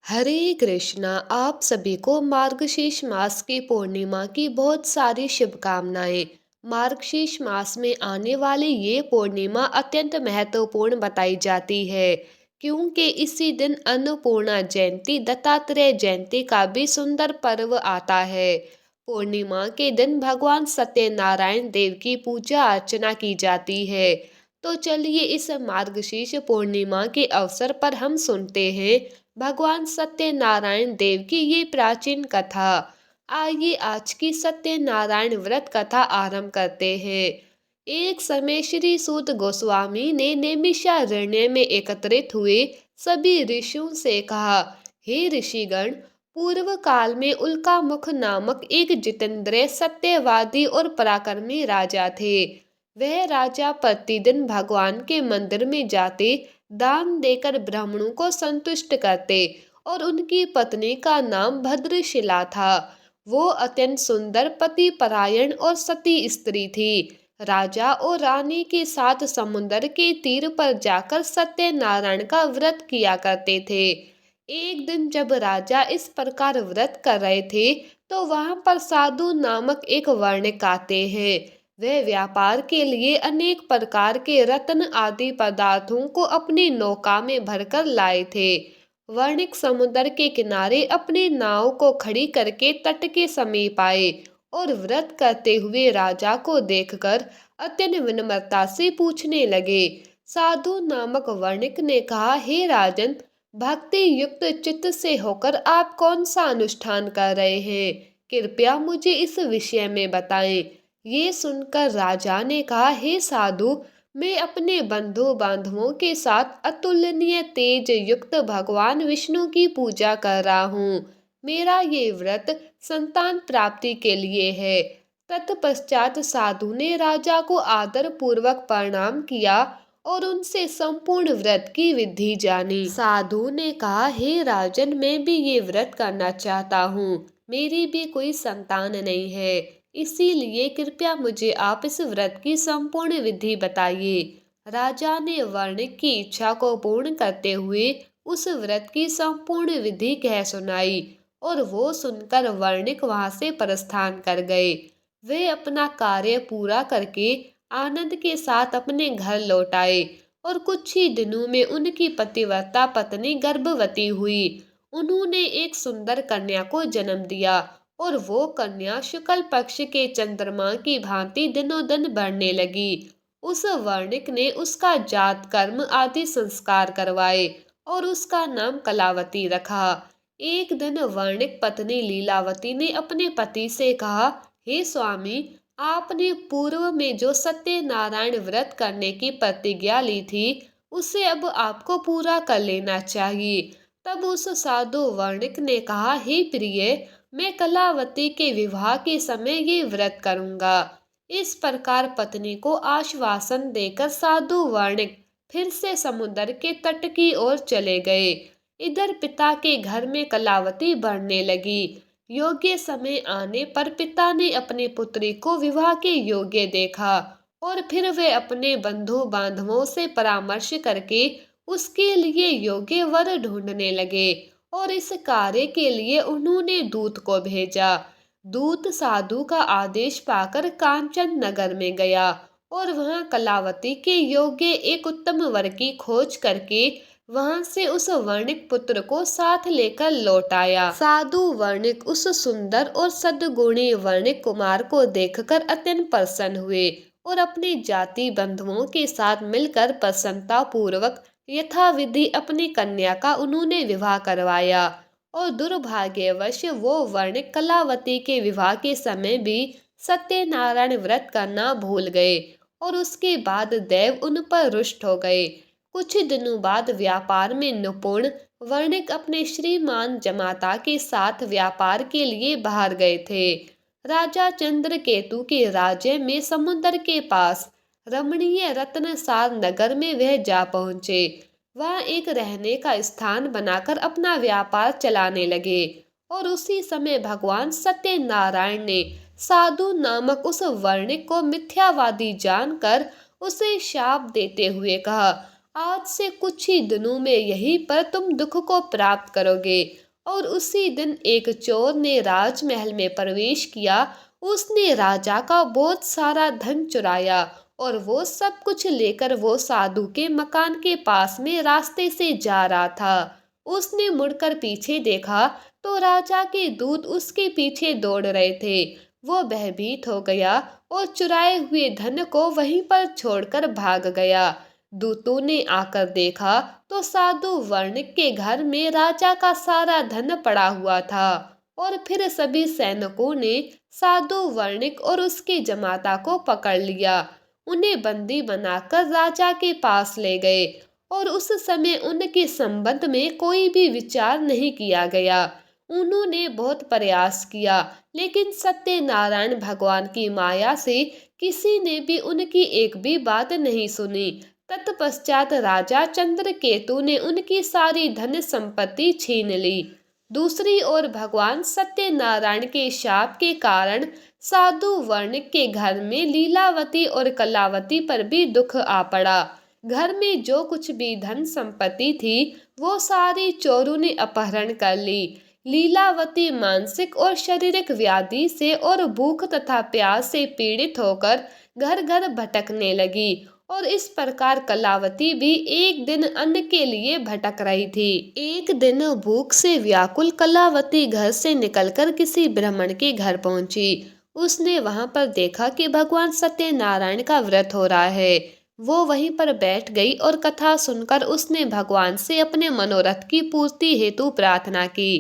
हरे कृष्णा। आप सभी को मार्गशीर्ष मास की पूर्णिमा की बहुत सारी शुभकामनाएं। मार्गशीर्ष मास में आने वाली ये पूर्णिमा अत्यंत महत्वपूर्ण बताई जाती है, क्योंकि इसी दिन अन्नपूर्णा जयंती दत्तात्रेय जयंती का भी सुंदर पर्व आता है। पूर्णिमा के दिन भगवान सत्यनारायण देव की पूजा अर्चना की जाती है। तो चलिए इस मार्गशीर्ष पूर्णिमा के अवसर पर हम सुनते हैं भगवान सत्यनारायण देव की ये प्राचीन कथा। आइए आज की सत्यनारायण व्रत कथा आरंभ करते हैं। एक समय श्री सूत गोस्वामी ने नैमिषारण्य में एकत्रित हुए सभी ऋषियों से कहा, हे ऋषिगण, पूर्व काल में उल्का मुख नामक एक जितेंद्रिय सत्यवादी और पराक्रमी राजा थे। वह राजा प्रतिदिन भगवान के मंदिर में जाते, दान देकर ब्राह्मणों को संतुष्ट करते और उनकी पत्नी का नाम भद्रशिला था। वो अत्यंत सुंदर, पति परायण और सती स्त्री थी। राजा और रानी के साथ समुद्र के तीर पर जाकर सत्यनारायण का व्रत किया करते थे। एक दिन जब राजा इस प्रकार व्रत कर रहे थे, तो वहां पर साधु नामक एक वर्णिक आते हैं। वे व्यापार के लिए अनेक प्रकार के रत्न आदि पदार्थों को अपनी नौका में भरकर लाए थे। वर्णिक समुद्र के किनारे अपनी नाव को खड़ी करके तट के समीप आए और व्रत करते हुए राजा को देखकर अत्यंत विनम्रता से पूछने लगे। साधु नामक वर्णिक ने कहा, हे राजन, भक्ति युक्त चित्त से होकर आप कौन सा अनुष्ठान कर रहे हैं? कृपया मुझे इस विषय में बताएं। ये सुनकर राजा ने कहा, हे साधु, मैं अपने बंधु बांधवों के साथ अतुलनीय तेज युक्त भगवान विष्णु की पूजा कर रहा हूँ। मेरा ये व्रत संतान प्राप्ति के लिए है। तत्पश्चात साधु ने राजा को आदर पूर्वक प्रणाम किया और उनसे संपूर्ण व्रत की विधि जानी। साधु ने कहा, हे राजन, मैं भी ये व्रत करना चाहता हूँ। मेरी भी कोई संतान नहीं है, इसीलिए कृपया मुझे आप इस व्रत की संपूर्ण विधि बताइए। राजा ने वर्णिक की इच्छा को पूर्ण करते हुए उस व्रत की संपूर्ण विधि कह सुनाई और वो सुनकर वर्णिक वहां से प्रस्थान कर गए। वे अपना कार्य पूरा करके आनंद के साथ अपने घर लौट आए और कुछ ही दिनों में उनकी पतिव्रता पत्नी गर्भवती हुई। उन्होंने एक सुंदर कन्या को जन्म दिया और वो कन्या शुक्ल पक्ष के चंद्रमा की भांति दिनों दिन बढ़ने लगी। उस वर्णिक ने उसका जात कर्म आदि संस्कार करवाए और उसका नाम कलावती रखा। एक दिन वर्णिक पत्नी लीलावती ने अपने पति से कहा, हे स्वामी, आपने पूर्व में जो सत्यनारायण व्रत करने की प्रतिज्ञा ली थी, उसे अब आपको पूरा कर लेना चाहिए। तब उस साधु वर्णिक ने कहा, हे प्रिय, मैं कलावती के विवाह के समय ये व्रत करूंगा। इस प्रकार पत्नी को आश्वासन देकर साधु वर्णिक फिर से समुद्र के तट की ओर चले गए। इधर पिता के घर में कलावती बढ़ने लगी। योग्य समय आने पर पिता ने अपनी पुत्री को विवाह के योग्य देखा और फिर वे अपने बंधु बांधवों से परामर्श करके उसके लिए योग्य वर ढूंढने लगे और इस कार्य के लिए उन्होंने दूत को भेजा। दूत साधु का आदेश पाकर कांचन नगर में गया और वहां कलावती के योग्य एक उत्तम वर की खोज करके वहां से उस वर्णिक पुत्र को साथ लेकर लौट आया। साधु वर्णिक उस सुंदर और सद्गुणी वर्णिक कुमार को देखकर अत्यंत प्रसन्न हुए और अपने जाति बंधुओं के साथ मिलकर प्रसन्नता पूर्वक यथाविधि अपनी कन्या का उन्होंने विवाह करवाया। और दुर्भाग्यवश वो वर्णिक कलावती के विवाह के समय भी सत्यनारायण व्रत करना भूल गए और उसके बाद देव उन पर रुष्ट हो गए। कुछ दिनों बाद व्यापार में निपुण वर्णिक अपने श्रीमान जमाता के साथ व्यापार के लिए बाहर गए थे। राजा चंद्रकेतु के राज्य में समुद्र के पास रमणीय रत्नसार नगर में वह जा पहुंचे। वह एक रहने का स्थान बनाकर अपना व्यापार चलाने लगे और उसी समय भगवान सत्यनारायण ने साधु नामक उस वर्णिक को मिथ्यावादी जानकर उसे शाप देते हुए कहा, आज से कुछ ही दिनों में यहीं पर तुम दुख को प्राप्त करोगे। और उसी दिन एक चोर ने राजमहल में प्रवेश किया। उसने राजा का बहुत सारा धन चुराया और वो सब कुछ लेकर वो साधु के मकान के पास में रास्ते से जा रहा था। उसने मुड़कर पीछे देखा तो राजा के दूत उसके पीछे दौड़ रहे थे। वो भयभीत हो गया और चुराए हुए धन को वहीं पर छोड़कर भाग गया। दूतों ने आकर देखा तो साधु वर्णिक के घर में राजा का सारा धन पड़ा हुआ था। और फिर सभी सैनिकों ने साधु वर्णिक और उसके जमाता को पकड़ लिया। उन्हें बंदी बनाकर राजा के पास ले गए और उस समय उनके संबंध में कोई भी विचार नहीं किया गया। उन्होंने बहुत प्रयास किया लेकिन सत्यनारायण भगवान की माया से किसी ने भी उनकी एक भी बात नहीं सुनी। तत्पश्चात राजा चंद्रकेतु ने उनकी सारी धन संपत्ति छीन ली। दूसरी ओर भगवान सत्यनारायण के शाप के कारण साधु वर्ण के घर में लीलावती और कलावती पर भी दुख आ पड़ा। घर में जो कुछ भी धन संपत्ति थी वो सारी चोरों ने अपहरण कर ली। लीलावती मानसिक और शारीरिक व्याधि से और भूख तथा प्यास से पीड़ित होकर घर घर भटकने लगी। और इस प्रकार कलावती भी एक दिन अन्न के लिए भटक रही थी। एक दिन भूख से व्याकुल कलावती घर से निकलकर किसी ब्राह्मण के घर पहुंची। उसने वहां पर देखा कि भगवान सत्यनारायण का व्रत हो रहा है। वो वहीं पर बैठ गई और कथा सुनकर उसने भगवान से अपने मनोरथ की पूर्ति हेतु प्रार्थना की।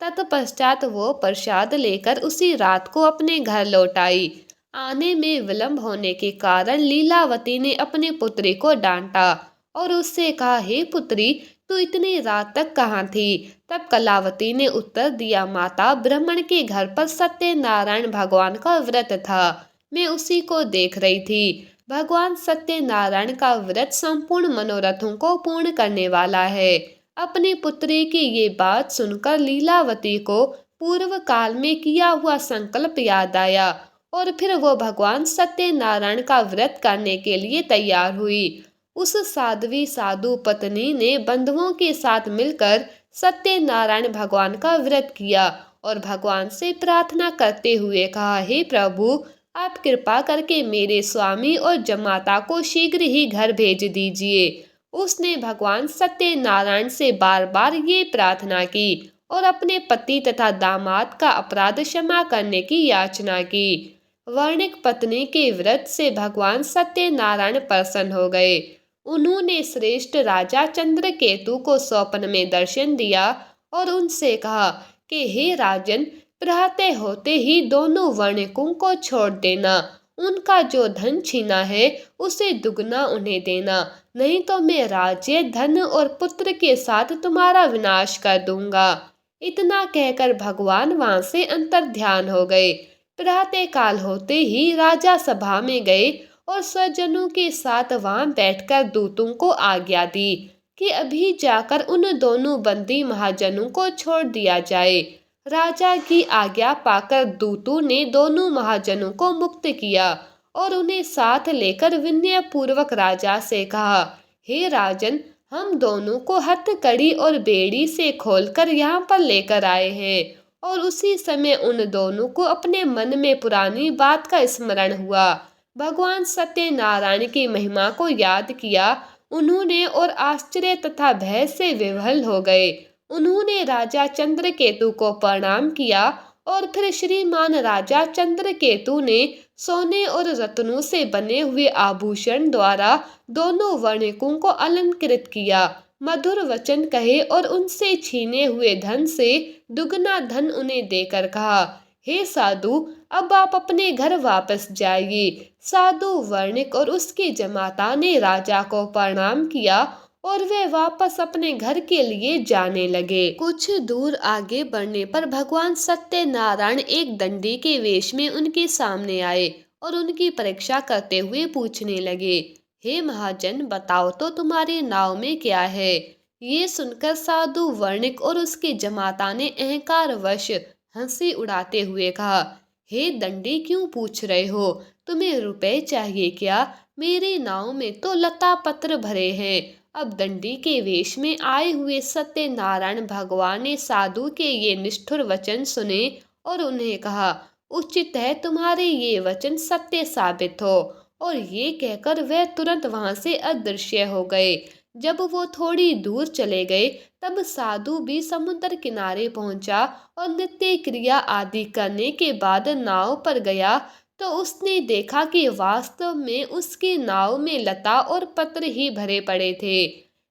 तत्पश्चात वो प्रसाद लेकर उसी रात को अपने घर लौट आई। आने में विलंब होने के कारण लीलावती ने अपनी पुत्री को डांटा और उससे कहा, हे पुत्री, तू इतनी रात तक कहाँ थी? तब कलावती ने उत्तर दिया, माता, ब्राह्मण के घर पर सत्यनारायण भगवान का व्रत था, मैं उसी को देख रही थी। भगवान सत्यनारायण का व्रत संपूर्ण मनोरथों को पूर्ण करने वाला है। अपनी पुत्री की ये बात सुनकर लीलावती को पूर्व काल में किया हुआ संकल्प याद आया और फिर वो भगवान सत्यनारायण का व्रत करने के लिए तैयार हुई। उस साध्वी साधु पत्नी ने बंधुओं के साथ मिलकर सत्यनारायण भगवान का व्रत किया और भगवान से प्रार्थना करते हुए कहा, हे प्रभु, आप कृपा करके मेरे स्वामी और जमाता को शीघ्र ही घर भेज दीजिए। उसने भगवान सत्यनारायण से बार बार ये प्रार्थना की और अपने पति तथा दामाद का अपराध क्षमा करने की याचना की। वर्णिक पत्नी के व्रत से भगवान सत्यनारायण प्रसन्न हो गए। उन्होंने श्रेष्ठ राजा चंद्रकेतु को स्वप्न में दर्शन दिया और उनसे कहा कि हे राजन, प्रातः होते ही दोनों वर्णिकों को छोड़ देना। उनका जो धन छीना है उसे दुगना उन्हें देना, नहीं तो मैं राज्य, धन और पुत्र के साथ तुम्हारा विनाश कर दूंगा। इतना कहकर भगवान वहां से अंतर्ध्यान हो गए। प्रातः काल होते ही राजा सभा में गए और स्वजनों के साथ वहां बैठकर दूतों को आज्ञा दी कि अभी जाकर उन दोनों बंदी महाजनों को छोड़ दिया जाए। राजा की आज्ञा पाकर दूतों ने दोनों महाजनों को मुक्त किया और उन्हें साथ लेकर विनय पूर्वक राजा से कहा, हे राजन, हम दोनों को हथकड़ी और बेड़ी से खोलकर यहाँ पर लेकर आए हैं। और उसी समय उन दोनों को अपने मन में पुरानी बात का स्मरण हुआ। भगवान सत्यनारायण की महिमा को याद किया उन्होंने और आश्चर्य तथा भय से विह्वल हो गए। उन्होंने राजा चंद्रकेतु को प्रणाम किया और फिर श्रीमान राजा चंद्रकेतु ने सोने और रत्नों से बने हुए आभूषण द्वारा दोनों वर्णिकों को अलंकृत किया, मधुर वचन कहे और उनसे छीने हुए धन से दुगना धन उन्हें देकर कहा, हे साधु, अब आप अपने घर वापस जाइए। साधु वर्णिक और उसके जमाता ने राजा को प्रणाम किया और वे वापस अपने घर के लिए जाने लगे। कुछ दूर आगे बढ़ने पर भगवान सत्यनारायण एक दंडी के वेश में उनके सामने आए और उनकी परीक्षा करते हुए पूछने लगे, हे महाजन, बताओ तो तुम्हारे नाव में क्या है? ये सुनकर साधु वर्णिक और उसके जमाता ने अहंकार वश हंसी उड़ाते हुए कहा, हे दंडी, क्यों पूछ रहे हो? तुम्हें रुपए चाहिए क्या? मेरे नाव में तो लता पत्र भरे हैं अब दंडी के वेश में आए हुए सत्यनारायण भगवान ने साधु के ये निष्ठुर वचन सुने और उन्हें कहा, उचित है तुम्हारे ये वचन सत्य साबित हो। और ये कहकर वह तुरंत वहां से अदृश्य हो गए। जब वो थोड़ी दूर चले गए तब साधु भी समुद्र किनारे पहुंचा और नित्य क्रिया आदि करने के बाद नाव पर गया तो उसने देखा कि वास्तव में उसकी नाव में लता और पत्र ही भरे पड़े थे।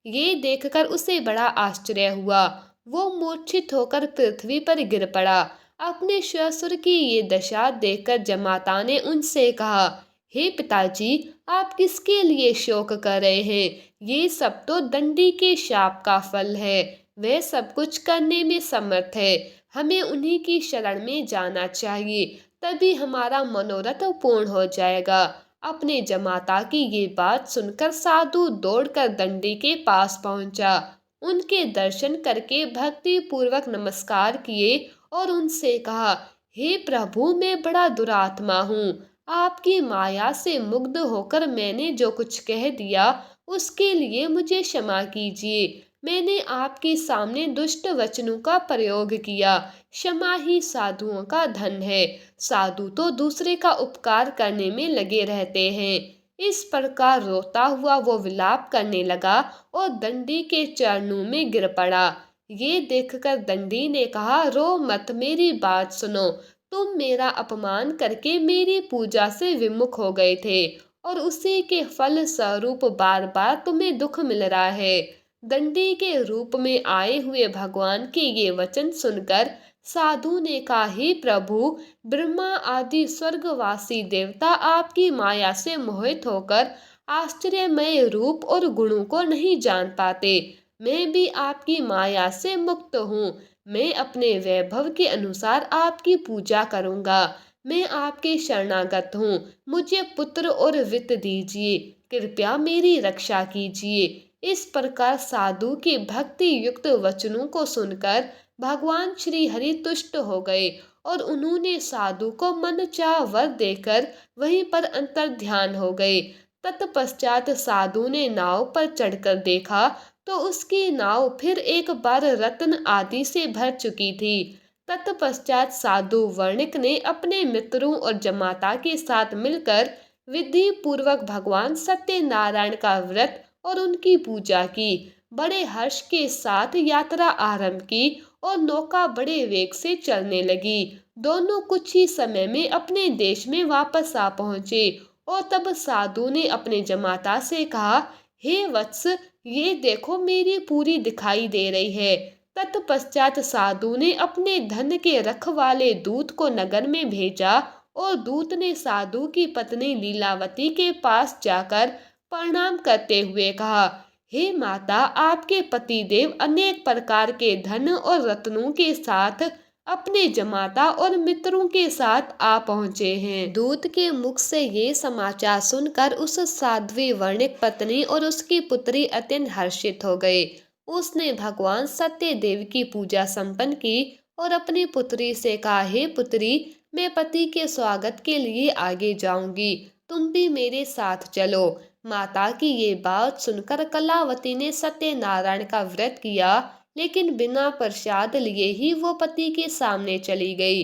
ये देखकर उसे बड़ा आश्चर्य हुआ। वो मूर्छित होकर पृथ्वी पर गिर पड़ा। अपने ससुर की ये दशा देखकर जमाता ने उनसे कहा, हे पिताजी, आप किसके लिए शोक कर रहे हैं? ये सब तो दंडी के शाप का फल है। वह सब कुछ करने में समर्थ है। हमें उन्हीं की शरण में जाना चाहिए, तभी हमारा मनोरथ पूर्ण हो जाएगा। अपने जमाता की ये बात सुनकर साधु दौड़कर दंडी के पास पहुंचा। उनके दर्शन करके भक्ति पूर्वक नमस्कार किए और उनसे कहा, हे प्रभु, मैं बड़ा दुरात्मा हूँ। आपकी माया से मुग्ध होकर मैंने जो कुछ कह दिया उसके लिए मुझे क्षमा कीजिए। मैंने आपके सामने दुष्ट वचनों का प्रयोग किया। क्षमा ही साधुओं का धन है। साधु तो दूसरे का उपकार करने में लगे रहते हैं। इस प्रकार रोता हुआ वो विलाप करने लगा और दंडी के चरणों में गिर पड़ा। ये देखकर दंडी ने कहा, रो मत, मेरी बात सुनो। तुम मेरा अपमान करके मेरी पूजा से विमुख हो गए थे और उसी के फल स्वरूप बार बार तुम्हें दुख मिल रहा है। दंडी के रूप में आए हुए भगवान के ये वचन सुनकर साधु ने कहा, हे प्रभु, ब्रह्मा आदि स्वर्गवासी देवता आपकी माया से मोहित होकर आश्चर्यमय रूप और गुणों को नहीं जान पाते। मैं भी आपकी माया से मुक्त हूँ। मैं अपने वैभव के अनुसार आपकी पूजा करूँगा। मैं आपके शरणागत हूँ। मुझे पुत्र और वित्त दीजिए। कृपया मेरी रक्षा कीजिए। इस प्रकार साधु के भक्ति युक्त वचनों को सुनकर भगवान श्री हरि तुष्ट हो गए और उन्होंने साधु को मनचाह वर देकर वहीं पर अंतर ध्यान हो गए। तत्पश्चात साधु ने नाव पर चढ़कर देखा तो उसकी नाव फिर एक बार रत्न आदि से भर चुकी थी। तत्पश्चात साधु वर्णिक ने अपने मित्रों और जमाता के साथ मिलकर विधि पूर्वक भगवान सत्यनारायण का व्रत और उनकी पूजा की। बड़े हर्ष के साथ यात्रा आरंभ की और नौका बड़े वेग से चलने लगी। दोनों कुछ ही समय में अपने देश में वापस आ पहुंचे और तब साधु ने अपने जमाता से कहा, हे वत्स, ये देखो मेरी पूरी दिखाई दे रही है। तत्पश्चात साधु ने अपने धन के रखवाले दूत को नगर में भेजा और दूत ने साधु की पत्नी लीलावती के पास जाकर प्रणाम करते हुए कहा, हे माता, आपके पतिदेव अनेक प्रकार के धन और रत्नों के साथ अपने जमाता और मित्रों के साथ आ पहुंचे हैं। दूत के मुख से ये समाचार सुनकर उस साध्वी वर्णिक पत्नी और उसकी पुत्री अत्यंत हर्षित हो गए। उसने भगवान सत्यदेव की पूजा संपन्न की और अपनी पुत्री से कहा, हे पुत्री, मैं पति के स्वागत के लिए आगे जाऊंगी, तुम भी मेरे साथ चलो। माता की ये बात सुनकर कलावती ने सत्यनारायण का व्रत किया, लेकिन बिना प्रसाद लिए ही वो पति के सामने चली गई।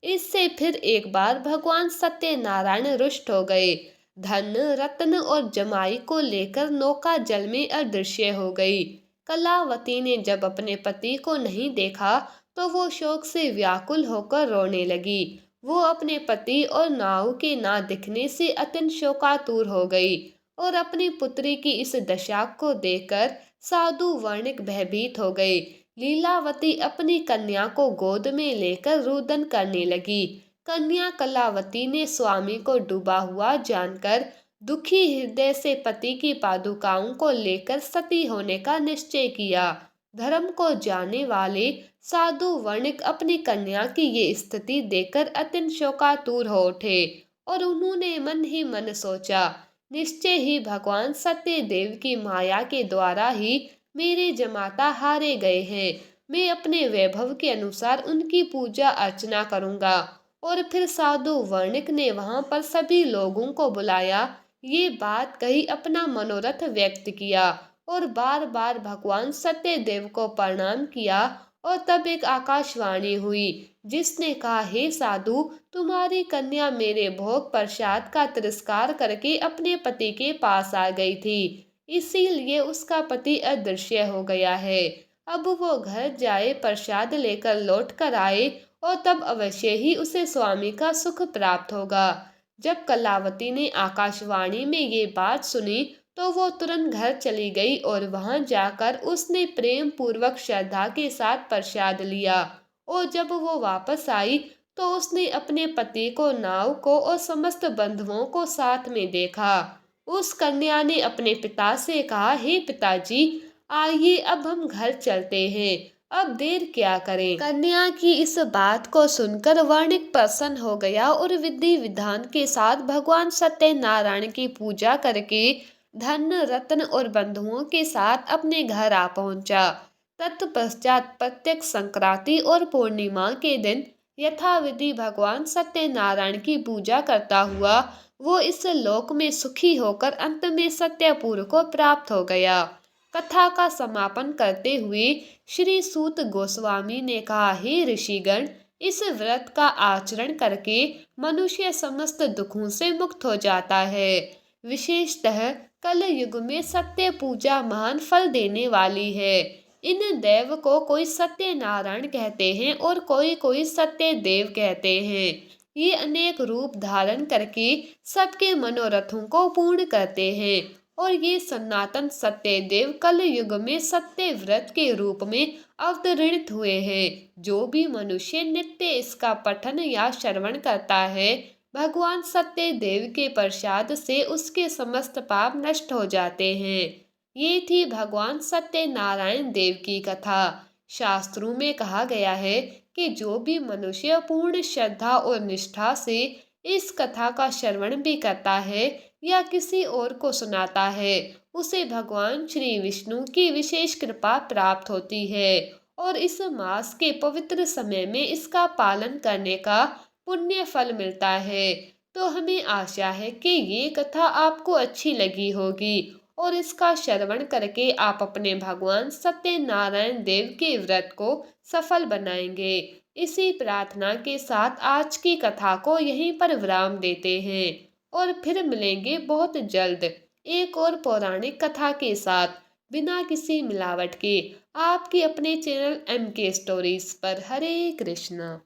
इससे फिर एक बार भगवान सत्यनारायण रुष्ट हो गए। धन, रत्न और जमाई को लेकर नौका जल में अदृश्य हो गई। कलावती ने जब अपने पति को नहीं देखा तो वो शोक से व्याकुल होकर रोने लगी। वो अपने पति और नाव के ना दिखने से अत्यंत शोकातुर हो गई और अपनी पुत्री की इस दशा को देखकर साधु वर्णिक भयभीत हो गए। लीलावती अपनी कन्या को गोद में लेकर रुदन करने लगी। कन्या कलावती ने स्वामी को डूबा हुआ जानकर दुखी हृदय से पति की पादुकाओं को लेकर सती होने का निश्चय किया। धर्म को जानने वाले साधु वर्णिक अपनी कन्या की ये स्थिति देखकर अत्यंत शोकातुर हो उठे और उन्होंने मन ही मन सोचा, निश्चय ही भगवान सत्यदेव की माया के द्वारा ही मेरे जमाता हारे गए हैं। मैं अपने वैभव के अनुसार उनकी पूजा अर्चना करूंगा। और फिर साधु वर्णिक ने वहां पर सभी लोगों को बुलाया, ये बात कही अपना मनोरथ व्यक्त किया और बार बार भगवान सत्यदेव को प्रणाम किया। और तब एक आकाशवाणी हुई जिसने कहा, हे साधु, तुम्हारी कन्या मेरे भोग प्रसाद का तिरस्कार करके अपने पति के पास आ गई थी, इसीलिए उसका पति अदृश्य हो गया है। अब वो घर जाए, प्रसाद लेकर लौट कर आए और तब अवश्य ही उसे स्वामी का सुख प्राप्त होगा। जब कलावती ने आकाशवाणी में ये बात सुनी तो वो तुरंत घर चली गई और वहां जाकर उसने प्रेम पूर्वक श्रद्धा के साथ प्रसाद लिया। और जब वो वापस आई तो उसने अपने पति को, नाव को और समस्त बंधुओं को साथ में देखा। उस कन्या ने अपने पिता से कहा, हे पिताजी, आइए अब हम घर चलते हैं, अब देर क्या करें। कन्या की इस बात को सुनकर वर्णिक प्रसन्न हो गया और विधि विधान के साथ भगवान सत्यनारायण की पूजा करके धन रत्न और बंधुओं के साथ अपने घर आ पहुंचा। तत्पश्चात प्रत्येक संक्रांति और पूर्णिमा के दिन यथाविधि भगवान सत्यनारायण की पूजा करता हुआ वो इस लोक में सुखी होकर अंत में सत्यपुर को प्राप्त हो गया। कथा का समापन करते हुए श्री सूत गोस्वामी ने कहा, हे ऋषिगण, इस व्रत का आचरण करके मनुष्य समस्त दुखों से मुक्त हो जाता है। विशेषतः कल युग में सत्य पूजा महान फल देने वाली है। इन देव को कोई सत्यनारायण कहते हैं और कोई कोई सत्य देव कहते हैं। ये अनेक रूप धारण करके सबके मनोरथों को पूर्ण करते हैं। और ये सनातन सत्य देव कल युग में सत्य व्रत के रूप में अवतरित हुए हैं। जो भी मनुष्य नित्य इसका पठन या श्रवण करता है, भगवान सत्य देव के प्रसाद से उसके समस्त पाप नष्ट हो जाते हैं। ये थी भगवान सत्यनारायण देव की कथा। शास्त्रों में कहा गया है कि जो भी मनुष्य पूर्ण श्रद्धा और निष्ठा से इस कथा का श्रवण भी करता है या किसी और को सुनाता है, उसे भगवान श्री विष्णु की विशेष कृपा प्राप्त होती है और इस मास के पवित्र समय में इसका पालन करने का पुण्य फल मिलता है। तो हमें आशा है कि ये कथा आपको अच्छी लगी होगी और इसका श्रवण करके आप अपने भगवान सत्यनारायण देव के व्रत को सफल बनाएंगे। इसी प्रार्थना के साथ आज की कथा को यहीं पर विराम देते हैं और फिर मिलेंगे बहुत जल्द एक और पौराणिक कथा के साथ, बिना किसी मिलावट के, आपके अपने चैनल MK स्टोरीज पर। हरे कृष्णा।